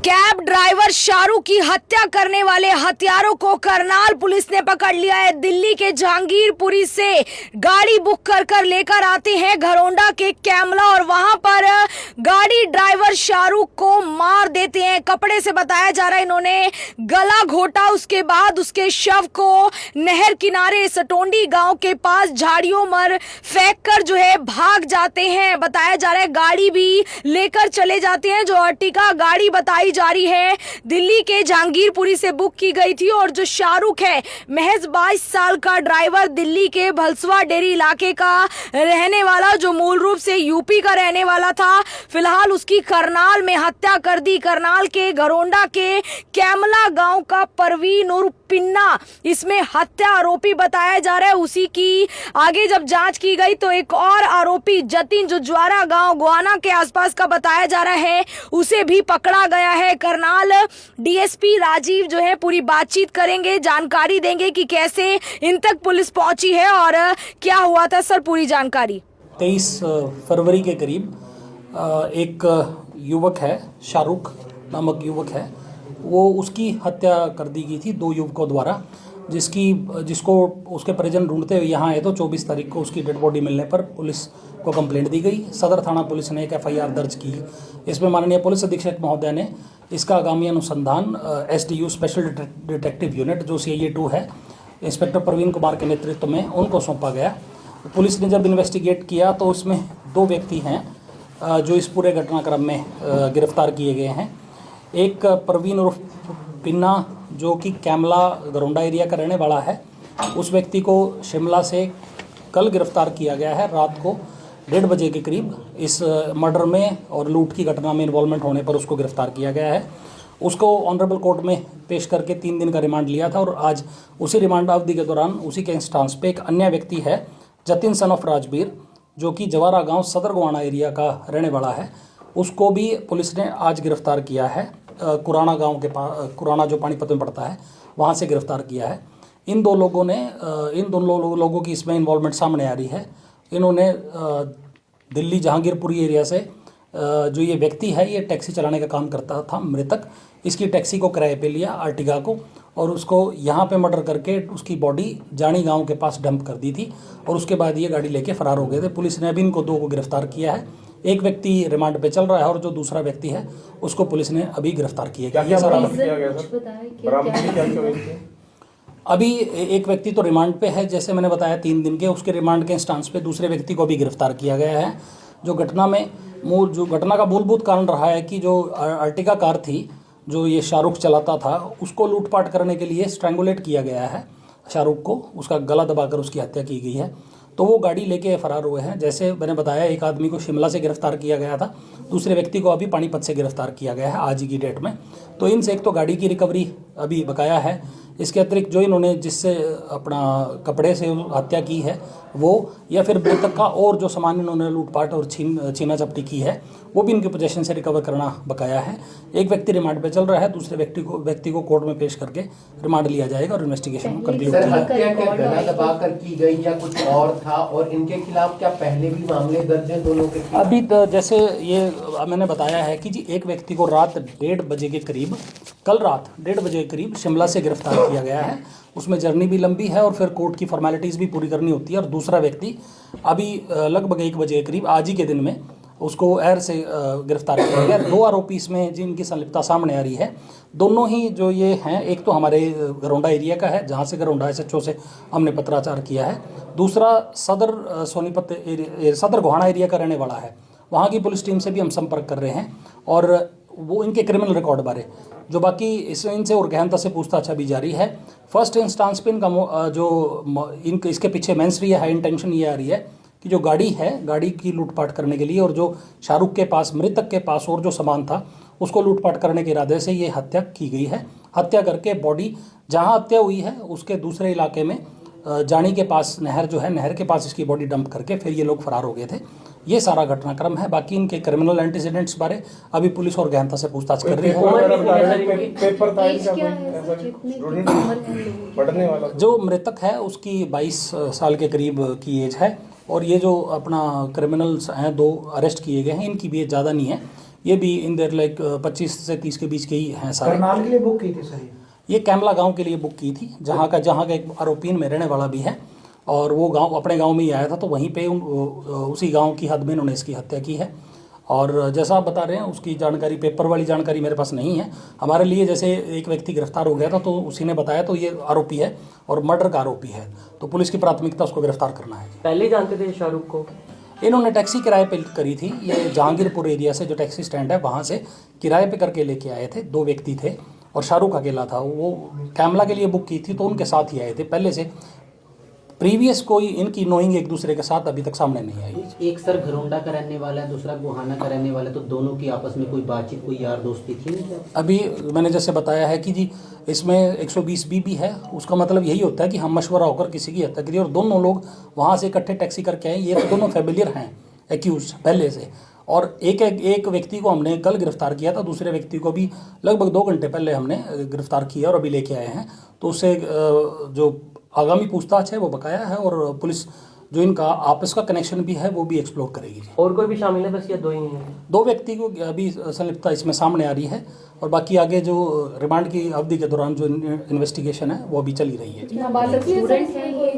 Cab driver Shahrukh की हत्या करने वाले हत्यारों को करनाल पुलिस ने पकड़ लिया है। दिल्ली के जहांगीरपुरी से गाड़ी बुक कर लेकर आते हैं घरौंडा के कैमला और वहां पर गाड़ी ड्राइवर शाहरुख को मार देते हैं। कपड़े से बताया जा रहा है इन्होंने गला घोटा, उसके बाद उसके शव को नहर किनारे सटोंडी गांव के पास झाड़ियों में फेंक कर जो है भाग जाते हैं। बताया जा रहा है गाड़ी भी लेकर चले जाते हैं। जो अर्टिगा गाड़ी बताई जा रही है दिल्ली के जहांगीरपुरी से बुक की गई थी और जो शाहरुख है महज 22 साल का ड्राइवर, दिल्ली के भलसवा डेरी इलाके का रहने वाला, जो मूल रूप से यूपी का रहने वाला था। फिलहाल उसकी करनाल में हत्या कर दी। करनाल के घरौंडा के कैमला गांव का परवीन उर्फ पिन्ना इसमें हत्या आरोपी बताया जा रहा है। उसी की आगे जब जांच की गई तो एक और आरोपी जतिन, जो ज्वारा गांव गोहाना के आसपास का बताया जा रहा है, उसे भी पकड़ा गया है। करनाल डीएसपी राजीव जो है पूरी बातचीत करेंगे, जानकारी देंगे कि कैसे इन तक पुलिस पहुंची है और क्या हुआ था। सर, पूरी जानकारी। 23 फरवरी के करीब एक युवक है, शाहरुख नामक युवक है, वो उसकी हत्या कर दी गई थी 2 युवकों द्वारा, जिसको उसके परिजन ढूंढते हुए यहाँ आए तो 24 तारीख को उसकी डेड बॉडी मिलने पर पुलिस को कंप्लेंट दी गई। सदर थाना पुलिस ने एक एफआईआर दर्ज की। इसमें माननीय पुलिस अधीक्षक महोदय ने इसका आगामी अनुसंधान एसडीयू स्पेशल डिटेक्टिव यूनिट जो सीआईए 2 है, इंस्पेक्टर प्रवीण कुमार के नेतृत्व में उनको सौंपा गया। पुलिस ने जब इन्वेस्टिगेट किया तो इसमें 2 व्यक्ति हैं जो इस पूरे घटनाक्रम में गिरफ्तार किए गए हैं। एक प्रवीण उर्फ पिन्ना जो कि कैमला घरौंडा एरिया का रहने वाला है, उस व्यक्ति को शिमला से कल गिरफ्तार किया गया है। रात को 1:30 बजे के करीब इस मर्डर में और लूट की घटना में इन्वॉल्वमेंट होने पर उसको गिरफ्तार किया गया है। उसको ऑनरेबल कोर्ट में पेश करके 3 दिन का रिमांड लिया था और आज उसी रिमांड अवधि के दौरान उसी के इंस्टांस पे एक अन्य व्यक्ति है जतिन सन ऑफ राजवीर, जो कि जवारा गांव सदर गोहाना एरिया का रहने वाला है, उसको भी पुलिस ने आज गिरफ्तार किया है। कुराना गांव के पास, कुराना जो पानीपत में पड़ता है, वहां से गिरफ्तार किया है। इन दोनों लोगों की इसमें इन्वॉल्वमेंट सामने आ रही है। इन्होंने दिल्ली जहांगीरपुरी एरिया से जो ये व्यक्ति है, ये टैक्सी चलाने का काम करता था, मृतक, इसकी टैक्सी को किराए पे लिया, अर्टिगा को, और उसको यहाँ पे मर्डर करके उसकी बॉडी जानी गांव के पास डंप कर दी थी और उसके बाद ये गाड़ी लेके फरार हो गए थे। पुलिस ने अभी इनको 2 को गिरफ्तार किया है। एक व्यक्ति रिमांड पे चल रहा है और जो दूसरा व्यक्ति है उसको पुलिस ने अभी गिरफ्तार किया गया। अभी एक व्यक्ति तो रिमांड पे है, जैसे मैंने बताया 3 दिन के, उसके रिमांड के इंस्टांस पे दूसरे व्यक्ति को भी गिरफ्तार किया गया है। जो घटना का मूलभूत कारण रहा है कि जो अर्टिगा कार थी जो ये शाहरुख चलाता था, उसको लूटपाट करने के लिए स्ट्रैंगुलेट किया गया है। शाहरुख को उसका गला दबाकर उसकी हत्या की गई है, तो वो गाड़ी लेके फरार हुए हैं। जैसे मैंने बताया, एक आदमी को शिमला से गिरफ्तार किया गया था, दूसरे व्यक्ति को अभी पानीपत से गिरफ्तार किया गया है आज की डेट में। तो इनसे एक तो गाड़ी की रिकवरी अभी बकाया है। इसके अतिरिक्त जो इन्होंने जिससे अपना कपड़े से हत्या की है वो, या फिर मृतक का और जो सामान इन्होंने लूटपाट और छीना झपटी की है, वो भी इनके पोजेशन से रिकवर करना बकाया है। एक व्यक्ति रिमांड पे चल रहा है, दूसरे व्यक्ति को कोर्ट में पेश करके रिमांड लिया जाएगा और इन्वेस्टिगेशन कंप्लीट की गई या कुछ और था, और इनके खिलाफ क्या पहले भी मामले दर्ज हैं दोनों के? अभी तो जैसे ये मैंने बताया है कि जी एक व्यक्ति को रात 1:30 बजे के करीब, कल रात 1:30 बजे के करीब शिमला से गिरफ्तार किया गया है। उसमें जर्नी भी लंबी है और फिर कोर्ट की फॉर्मेलिटीज़ भी पूरी करनी होती है। और दूसरा व्यक्ति अभी लगभग 1 बजे के करीब आज ही के दिन में उसको एयर से गिरफ्तार किया गया। 2 आरोपी इसमें जिनकी संलिप्तता सामने आ रही है, दोनों ही जो ये हैं, एक तो हमारे घरौंडा एरिया का है जहाँ से घरौंडा एसएचओ से हमने पत्राचार किया है, दूसरा सदर गोहाना एरिया का रहने वाला है। वहाँ की पुलिस टीम से भी हम संपर्क कर रहे हैं और वो इनके क्रिमिनल रिकॉर्ड बारे जो बाकी इनसे और गहनता से पूछताछ अभी जारी है। फर्स्ट इंस्टांस पे इनका इसके पीछे मेंसरी हाई इंटेंशन ये आ रही है कि जो गाड़ी है, गाड़ी की लूटपाट करने के लिए, और जो शाहरुख के पास, मृतक के पास और जो सामान था उसको लूटपाट करने के इरादे से ये हत्या की गई है। हत्या करके बॉडी जहाँ हत्या हुई है उसके दूसरे इलाके में जानी के पास नहर जो है, नहर के पास इसकी बॉडी डंप करके फिर ये लोग फरार हो गए थे। ये सारा घटनाक्रम है। बाकी इनके क्रिमिनल एंटीसीडेंट्स बारे अभी पुलिस और गहनता से पूछताछ कर रही है। जो मृतक है उसकी 22 साल के करीब की एज है और ये जो अपना क्रिमिनल्स हैं 2 अरेस्ट किए गए हैं, इनकी भी एज ज़्यादा नहीं है। ये भी इन देर लाइक 25 से 30 के बीच के ही हैं सारे। करनाल के लिए बुक की थी सर ये कैमला गांव के लिए बुक की थी, जहाँ का एक आरोपीन में रहने वाला भी है और वो गांव अपने गांव में ही आया था, तो वहीं पे उसी गांव की हद में उन्होंने इसकी हत्या की है। और जैसा आप बता रहे हैं उसकी जानकारी, पेपर वाली जानकारी मेरे पास नहीं है। हमारे लिए जैसे एक व्यक्ति गिरफ्तार हो गया था तो उसी ने बताया, तो ये आरोपी है और मर्डर का आरोपी है, तो पुलिस की प्राथमिकता उसको गिरफ्तार करना है। पहले जानते थे शाहरुख को? इन्होंने टैक्सी किराए पे करी थी, ये जहांगीरपुर एरिया से जो टैक्सी स्टैंड है वहाँ से किराए पे करके लेके आए थे। 2 व्यक्ति थे और शाहरुख अकेला था। वो कैमला के लिए बुक की थी तो उनके साथ ही आए थे पहले से। प्रीवियस कोई इनकी नोइंग एक दूसरे के साथ अभी तक सामने नहीं आई। एक सर घरोंडा का रहने वाला है, दूसरा गोहाना का रहने वाला है, तो दोनों की आपस में कोई बातचीत, कोई यार दोस्ती थी नहीं? अभी मैंने जैसे बताया है कि जी इसमें 120B भी है, उसका मतलब यही होता है कि हम मशवरा होकर किसी की हत्या करिए और दोनों लोग वहाँ से इकट्ठे टैक्सी करके आए। ये तो दोनों फैमिलियर हैं एक्यूज पहले से। और एक व्यक्ति को हमने कल गिरफ्तार किया था, दूसरे व्यक्ति को भी लगभग 2 घंटे पहले हमने गिरफ्तार किया और अभी लेके आए हैं। तो उससे जो आगामी पूछताछ है वो बकाया है और पुलिस जो इनका आपस का कनेक्शन भी है वो भी एक्सप्लोर करेगी। और कोई भी शामिल है बस या 2 ही हैं? 2 व्यक्ति को अभी संलिप्तता इसमें सामने आ रही है और बाकी आगे जो रिमांड की अवधि के दौरान जो इन्वेस्टिगेशन है वो अभी चली रही है।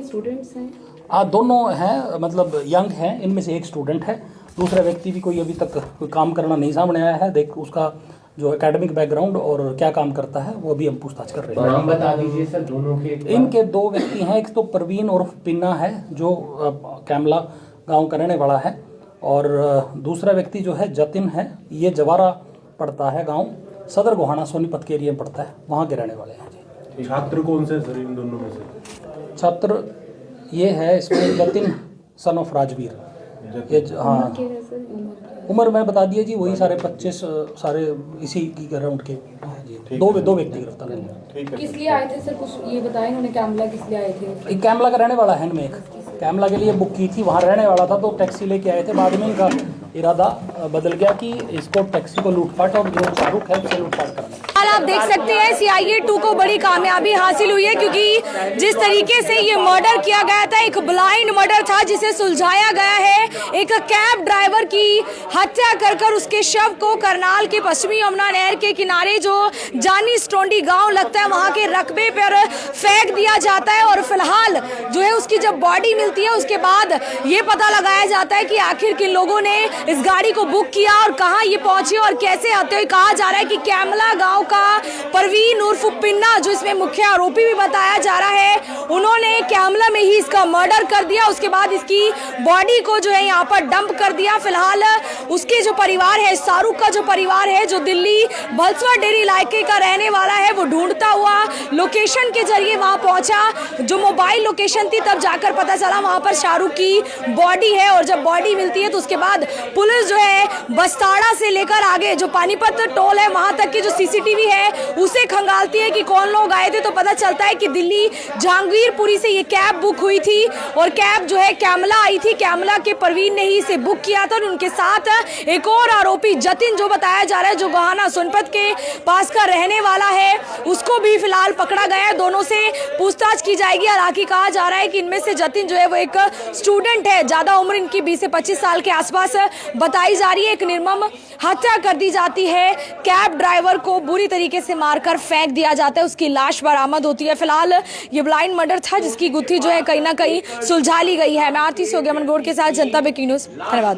स्टूडेंट्स हैं दोनों हैं, मतलब यंग हैं, इनमें से एक स्टूडेंट है, दूसरा व्यक्ति भी कोई अभी तक कोई काम करना नहीं सामने आया है। देख उसका जो एकेडमिक बैकग्राउंड और क्या काम करता है वो भी हम पूछताछ कर रहे हैं। नाम बता दीजिए सर दोनों के। इनके 2 व्यक्ति हैं, एक तो परवीन उर्फ पिन्ना है जो कैमला गांव का रहने वाला है और दूसरा व्यक्ति जो है जतिन है, ये जवारा पड़ता है गांव, सदर गोहाना सोनीपत के एरिया में पड़ता है, वहाँ के रहने वाले हैं जी। छात्र कौन से सर इन दोनों में से? छात्र ये है इसमें जतिन सन ऑफ राजवीर। ये हाँ, उम्र मैं बता दिया जी, वही सारे 25 सारे इसी की राउंड के जी। 2 व्यक्ति गिरफ्तार हैं। किस लिए आए थे सर, कुछ ये बताया इन्होंने? कैमला किस लिए आए थे? एक कैमला का रहने वाला है, इनमें एक कैमला के लिए बुक की थी, वहाँ रहने वाला था तो टैक्सी लेके आए थे। बाद में इनका इरादा बदल गया कि इसको टैक्सी को लूटपाट और जो शाहरुख है उसे लूटपाट करना। आप देख सकते हैं CIA 2 को बड़ी कामयाबी हासिल हुई है क्योंकि जिस तरीके से ये मर्डर किया गया था, एक ब्लाइंड मर्डर था जिसे सुलझाया गया है। एक कैब ड्राइवर की हत्या कर उसके शव को करनाल के पश्चिमी यमुना नहर के किनारे जो जानी स्टोंडी गांव लगता है वहां के रकबे पर फेंक दिया जाता है और फिलहाल जो है उसकी जब बॉडी मिलती है उसके बाद ये पता लगाया जाता है कि आखिर किन लोगों ने इस गाड़ी को बुक किया और कहां ये पहुंची और कैसे आते हुए। कहा जा रहा है कि कैमला गांव का परवीन उर्फ पिन्ना जो इसमें मुख्य आरोपी भी बताया जा रहा है, उन्होंने कैमला में ही इसका मर्डर कर दिया। उसके बाद इसकी बॉडी को जो है यहाँ पर डंप कर दिया। फिलहाल उसके जो परिवार है, शाहरुख का जो परिवार है जो दिल्ली भलसवा डेरी इलाके का रहने वाला है, वो ढूंढता हुआ लोकेशन के जरिए वहां पहुंचा। जो मोबाइल लोकेशन थी तब जाकर पता चला वहां पर शाहरुख की बॉडी है और जब बॉडी मिलती है तो उसके बाद पुलिस जो है बस्ताड़ा से लेकर आगे जो पानीपत टोल है वहां तक की जो CCTV है उसे खंगालती है कि कौन लोग आए थे। तो पता चलता है कि दिल्ली जहांगीरपुरी से ये कैब बुक हुई थी और कैब जो है कैमला आई थी। कैमला के परवीन ने ही इसे बुक किया था और उनके साथ एक और आरोपी जतिन जो बताया जा रहा है जो गोहाना सोनपत के पास का रहने वाला है, उसको भी फिलहाल पकड़ा गया है। दोनों से पूछताछ की जाएगी। हालांकि कहा जा रहा है कि इनमें से जतिन जो है वो एक स्टूडेंट है, ज्यादा उम्र इनकी 20 से 25 साल के आसपास बताई जा रही है। एक निर्मम हत्या कर दी जाती है, कैब ड्राइवर को बुरी तरीके से मारकर फेंक दिया जाता है, उसकी लाश बरामद होती है। फिलहाल ये ब्लाइंड मर्डर था जिसकी गुत्थी जो है कहीं ना कहीं सुलझा ली गई है। मैं आरती सोग्यमन गौड़ के साथ जनता ब्रेकिंग न्यूज़, धन्यवाद।